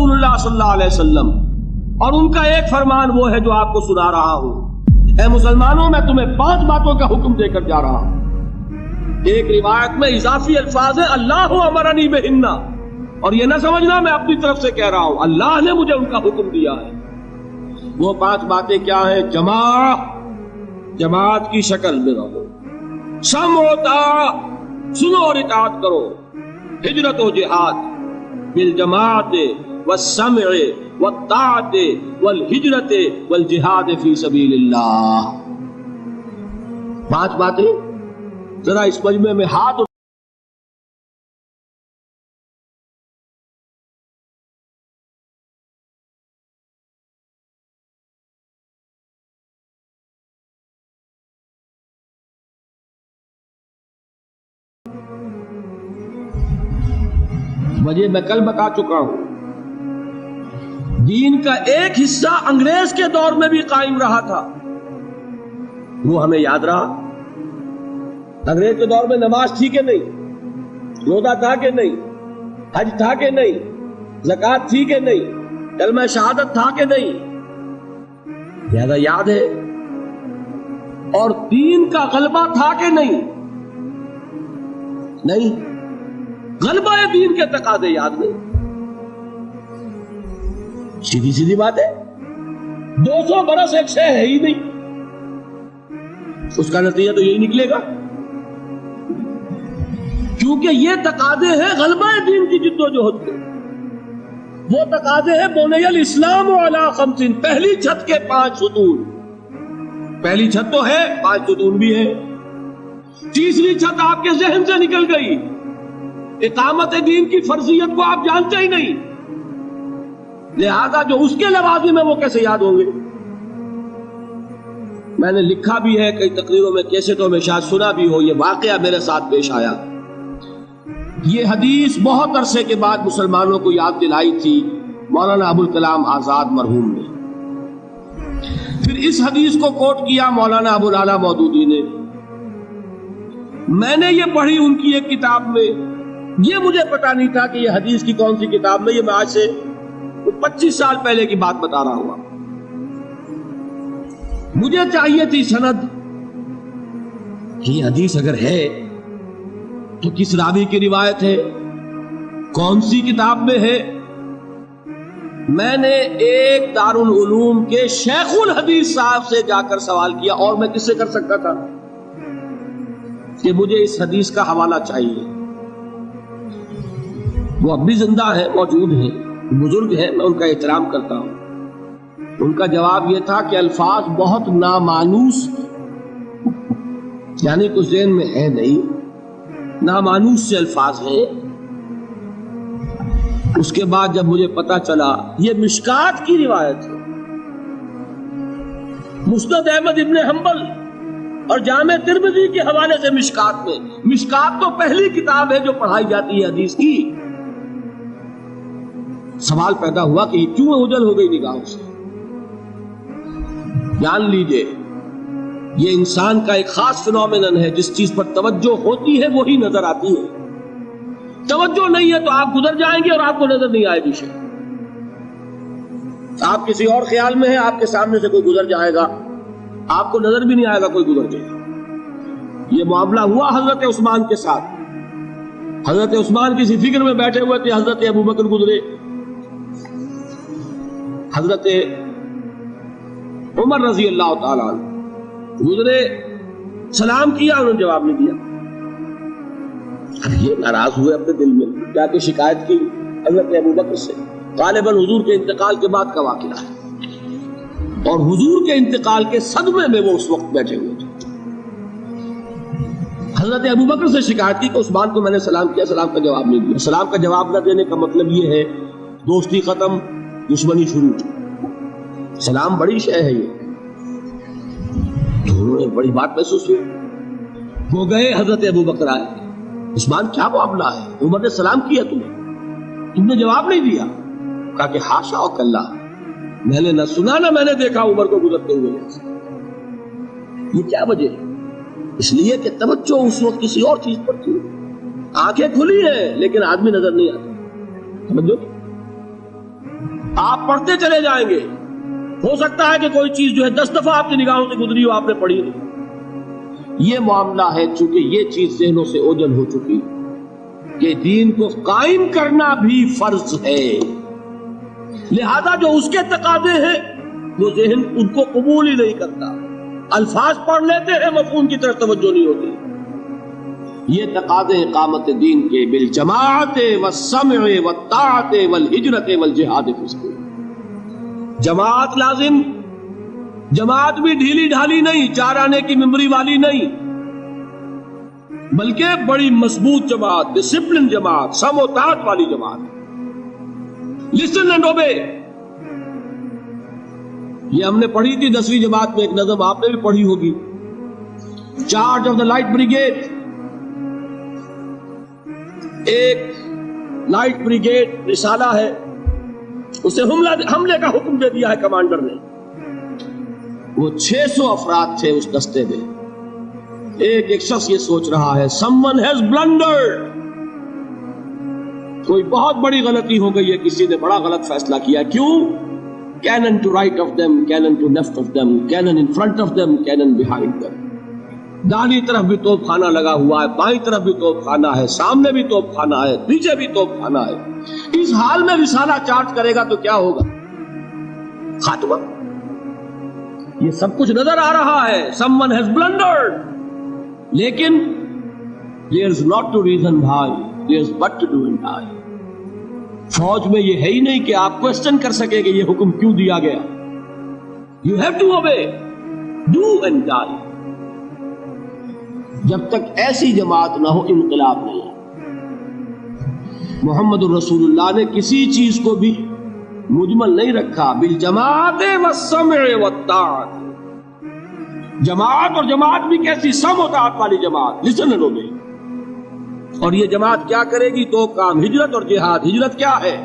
رسول اللہ صلی اللہ علیہ وسلم، اور ان کا ایک فرمان وہ ہے جو آپ کو سنا رہا ہوں۔ اے مسلمانوں، میں تمہیں 5 باتوں کا حکم دے کر جا رہا ہوں۔ ایک روایت میں اضافی الفاظ ہے اللہ امرنی بہن، اور یہ نہ سمجھنا میں اپنی طرف سے کہہ رہا ہوں، اللہ نے مجھے ان کا حکم دیا ہے۔ وہ 5 باتیں کیا ہیں؟ جماعت کی شکل میں رہو، سمع و طاعت، سنو اور اطاعت کرو، ہجرت و جہاد، بالجماعت والسمع والطاعت والہجرت والجہاد فی سبیل اللہ۔ 5 باتیں ذرا اس مجمع میں ہاتھ وجہ میں کل بتا چکا ہوں۔ دین کا ایک حصہ انگریز کے دور میں بھی قائم رہا تھا، وہ ہمیں یاد رہا۔ انگریز کے دور میں نماز تھی کہ نہیں؟ روزہ تھا کہ نہیں؟ حج تھا کہ نہیں؟ زکوٰۃ تھی کہ نہیں؟ کلمہ شہادت تھا کہ نہیں؟ لہذا یاد ہے۔ اور دین کا غلبہ تھا کہ نہیں؟ نہیں، غلبہ دین کے تقاضے یاد نہیں۔ سیدھی سیدھی بات ہے، 200 برس ایک شے ہے ہی نہیں، اس کا نتیجہ تو یہی نکلے گا، کیونکہ یہ تقاضے ہیں غلبہ دین کی جد و جہد کے۔ وہ تقاضے ہیں بنی الاسلام علی 5، پہلی چھت کے 5 ستون۔ پہلی چھت تو ہے، 5 ستون بھی ہے۔ تیسری چھت آپ کے ذہن سے نکل گئی، اقامت دین کی فرضیت کو آپ جانتے ہی نہیں، لہذا جو اس کے لوازم ہیں وہ کیسے یاد ہوں گے؟ میں نے لکھا بھی ہے کئی تقریروں میں، کیسٹوں میں شاید سنا بھی ہو، یہ واقعہ میرے ساتھ پیش آیا۔ یہ حدیث بہت عرصے کے بعد مسلمانوں کو یاد دلائی تھی مولانا ابوالکلام آزاد مرحوم نے۔ پھر اس حدیث کو کوٹ کیا مولانا ابوالعلا مودودی نے۔ میں نے یہ پڑھی ان کی ایک کتاب میں، یہ مجھے پتا نہیں تھا کہ یہ حدیث کی کون سی کتاب میں، یہ میں آج سے 25 سال پہلے کی بات بتا رہا ہوں۔ مجھے چاہیے تھی سند، یہ حدیث اگر ہے تو کس راوی کی روایت ہے، کون سی کتاب میں ہے۔ میں نے ایک دارالعلوم کے شیخ الحدیث صاحب سے جا کر سوال کیا، اور میں کس سے کر سکتا تھا، کہ مجھے اس حدیث کا حوالہ چاہیے۔ وہ اب بھی زندہ ہے، موجود ہیں، بزرگ ہیں، میں ان کا احترام کرتا ہوں۔ ان کا جواب یہ تھا کہ الفاظ بہت نامانوس، یعنی کچھ ذہن میں ہے نہیں، نامانوس سے الفاظ ہیں۔ اس کے بعد جب مجھے پتا چلا یہ مشکات کی روایت ہے، مسند احمد ابن حنبل اور جامع ترمذی کے حوالے سے مشکات میں، مشکات تو پہلی کتاب ہے جو پڑھائی جاتی ہے حدیث کی۔ سوال پیدا ہوا کہ یہ کیوں اوجھل ہو گئی نگاہوں سے؟ جان لیجئے یہ انسان کا ایک خاص فنومینن ہے، جس چیز پر توجہ ہوتی ہے وہی نظر آتی ہے، توجہ نہیں ہے تو آپ گزر جائیں گے اور آپ کو نظر نہیں آئے گی شے۔ آپ کسی اور خیال میں ہیں، آپ کے سامنے سے کوئی گزر جائے گا، آپ کو نظر بھی نہیں آئے گا کوئی گزر جائے۔ یہ معاملہ ہوا حضرت عثمان کے ساتھ۔ حضرت عثمان کسی فکر میں بیٹھے ہوئے تھے، حضرت ابوبکر گزرے، حضرت عمر رضی اللہ تعالیٰ عنہ گزرے، سلام کیا، انہوں نے جواب نہیں دیا۔ اب یہ ناراض ہوئے اپنے دل میں، جا کے شکایت کی حضرت ابوبکر سے۔ غالباً حضور کے انتقال کے بعد کا واقعہ ہے، اور حضور کے انتقال کے صدمے میں وہ اس وقت بیٹھے ہوئے تھے۔ حضرت ابوبکر سے شکایت کی کہ عثمان کو میں نے سلام کیا، سلام کا جواب نہیں دیا۔ سلام کا جواب نہ دینے کا مطلب یہ ہے دوستی ختم، دشمنی شروع۔ سلام بڑی شے ہے، یہ دونوں نے بڑی بات محسوس ہوئی۔ وہ گئے، حضرت ابوبکر آئے، عثمان کیا معاملہ ہے؟ عمر نے سلام کیا، تم نے جواب نہیں دیا۔ کہا کہ حاشا و کلا، میں نے نہ سنا نہ میں نے دیکھا عمر کو گزرتے ہوئے۔ یہ کیا وجہ ہے؟ اس لیے کہ توجہ اس وقت کسی اور چیز پر تھی، آنکھیں کھلی ہیں لیکن آدمی نظر نہیں آتا۔ سمجھو، آپ پڑھتے چلے جائیں گے، ہو سکتا ہے کہ کوئی چیز جو ہے 10 دفعہ آپ کی نگاہوں سے گزری ہو، آپ نے پڑھی نہیں۔ یہ معاملہ ہے، چونکہ یہ چیز ذہنوں سے اوجھل ہو چکی کہ دین کو قائم کرنا بھی فرض ہے، لہذا جو اس کے تقاضے ہیں وہ ذہن ان کو قبول ہی نہیں کرتا، الفاظ پڑھ لیتے ہیں، مفہوم کی طرف توجہ نہیں ہوتی۔ یہ تقاضے اقامت دین کے بالجماعت والسمع والطاعت والہجرت والجہاد فی سبیل، جماعت لازم، جماعت بھی ڈھیلی ڈھالی نہیں، 4 آنے کی ممبری والی نہیں، بلکہ بڑی مضبوط جماعت، ڈسپلن جماعت، سم و طاعت والی جماعت، لسن اینڈ اوبے۔ یہ ہم نے پڑھی تھی 10ویں جماعت میں، ایک نظم آپ نے بھی پڑھی ہوگی، charge of the light brigade. ایک لائٹ بریگیڈ رسالہ ہے، اسے حملے کا حکم دے دیا ہے کمانڈر نے۔ وہ 600 افراد تھے اس دستے میں۔ ایک شخص یہ سوچ رہا ہے someone has blundered، کوئی بہت بڑی غلطی ہو گئی ہے، کسی نے بڑا غلط فیصلہ کیا۔ کیوں؟ cannon to right of them, cannon to left of them, cannon in front of them, cannon behind them۔ داہنی طرف بھی توپ خانہ لگا ہوا ہے، بائیں طرف بھی توپ خانہ ہے، سامنے بھی توپ خانہ ہے، پیچھے بھی توپ خانہ ہے۔ اس حال میں رسالہ چارج کرے گا تو کیا ہوگا؟ خاتمہ۔ یہ سب کچھ نظر آ رہا ہے، someone has blundered، لیکن there is not to reason why، there is but to do and die۔ فوج میں یہ ہے ہی نہیں کہ آپ کوسچن کر سکے کہ یہ حکم کیوں دیا گیا۔ You have to obey، do and die۔ جب تک ایسی جماعت نہ ہو انقلاب نہیں ہے۔ محمد الرسول اللہ نے کسی چیز کو بھی مجمل نہیں رکھا، بالجماعت والسمع والطاعت۔ جماعت، اور جماعت بھی کیسی؟ سمع و طاعت والی جماعت، لسن اینڈ اوبے۔ اور یہ جماعت کیا کرے گی؟ 2 کام، ہجرت اور جہاد۔ ہجرت کیا ہے؟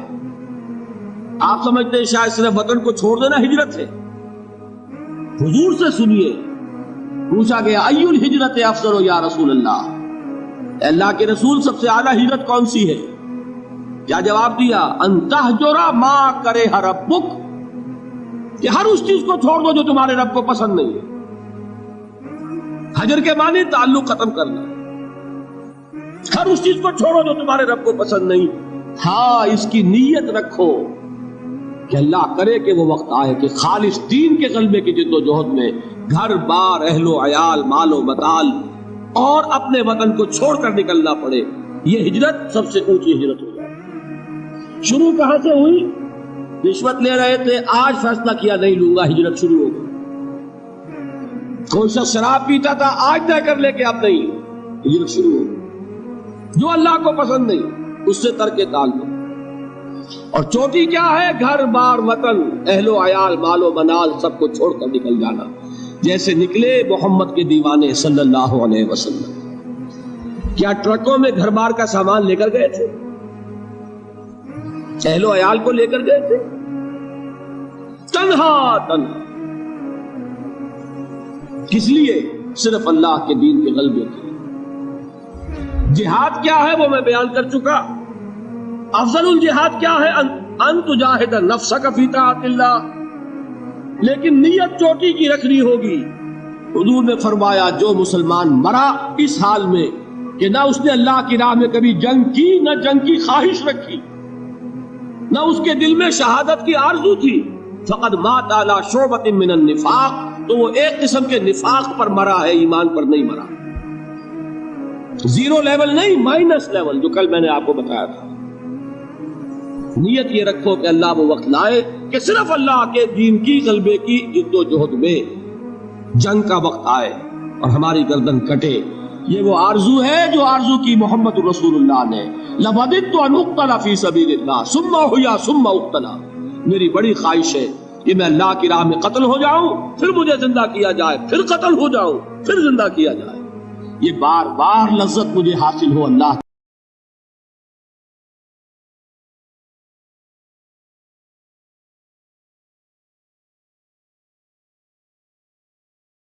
آپ سمجھتے ہیں شاید صرف وطن کو چھوڑ دینا ہجرت ہے؟ حضور سے سنیے، پوچھا گیا ای الہجرت افضل یا رسول اللہ، اللہ کے رسول سب سے اعلیٰ ہجرت کون سی ہے؟ کیا جواب دیا؟ ان تہجر ما کرہ ربک، کہ ہر اس چیز کو چھوڑ دو جو تمہارے رب کو پسند نہیں ہے۔ حجر کے معنی تعلق ختم کرنا، ہر اس چیز کو چھوڑو جو تمہارے رب کو پسند نہیں۔ ہاں، اس کی نیت رکھو کہ اللہ کرے کہ وہ وقت آئے کہ خالص دین کے غلبے کی جد و جہد میں گھر بار، اہل و عیال، مال و متال اور اپنے وطن کو چھوڑ کر نکلنا پڑے۔ یہ ہجرت سب سے اونچی ہجرت ہو جائے۔ شروع کہاں سے ہوئی؟ رشوت لے رہے تھے، آج فیصلہ کیا نہیں لوں گا، ہجرت شروع ہو گئی۔ کوئی شخص شراب پیتا تھا، آج طے کر لے کے اب نہیں، ہجرت شروع ہو گئی۔ جو اللہ کو پسند نہیں اس سے ترک تعلق۔ اور چوٹی کیا ہے؟ گھر بار، وطن، اہل و عیال، مال و منال سب کو چھوڑ کر نکل جانا، جیسے نکلے محمد کے دیوانے صلی اللہ علیہ وسلم۔ کیا ٹرکوں میں گھر بار کا سامان لے کر گئے تھے؟ اہل و عیال کو لے کر گئے تھے؟ تنہا تنہا، کس لیے؟ صرف اللہ کے دین کے غلبے کے لیے۔ جہاد کیا ہے وہ میں بیان کر چکا۔ افضل الجہاد کیا ہے؟ ان تجاہد نفسک فی طاعت اللہ، لیکن نیت چوٹی کی رکھنی ہوگی۔ حضور نے فرمایا جو مسلمان مرا اس حال میں کہ نہ اس نے اللہ کی راہ میں کبھی جنگ کی، نہ جنگ کی خواہش رکھی، نہ اس کے دل میں شہادت کی آرزو تھی، فقد مات علی شعبۃ من النفاق، تو وہ ایک قسم کے نفاق پر مرا ہے، ایمان پر نہیں مرا۔ 0 لیول نہیں، مائنس لیول، جو کل میں نے آپ کو بتایا تھا۔ نیت یہ رکھو کہ اللہ وہ وقت لائے کہ صرف اللہ کے دین کی غلبے کی جد و جہد میں جنگ کا وقت آئے اور ہماری گردن کٹے۔ یہ وہ آرزو ہے جو آرزو کی محمد رسول اللہ نے، لَوَدِدْتُ أَنْ أُقْتَلَ فِي سَبِيلِ اللَّهِ ثُمَّ أُحْيَا ثُمَّ أُقْتَلَ، میری بڑی خواہش ہے کہ میں اللہ کی راہ میں قتل ہو جاؤں، پھر مجھے زندہ کیا جائے، پھر قتل ہو جاؤں، پھر زندہ کیا جائے۔ یہ بار بار لذت مجھے حاصل ہو اللہ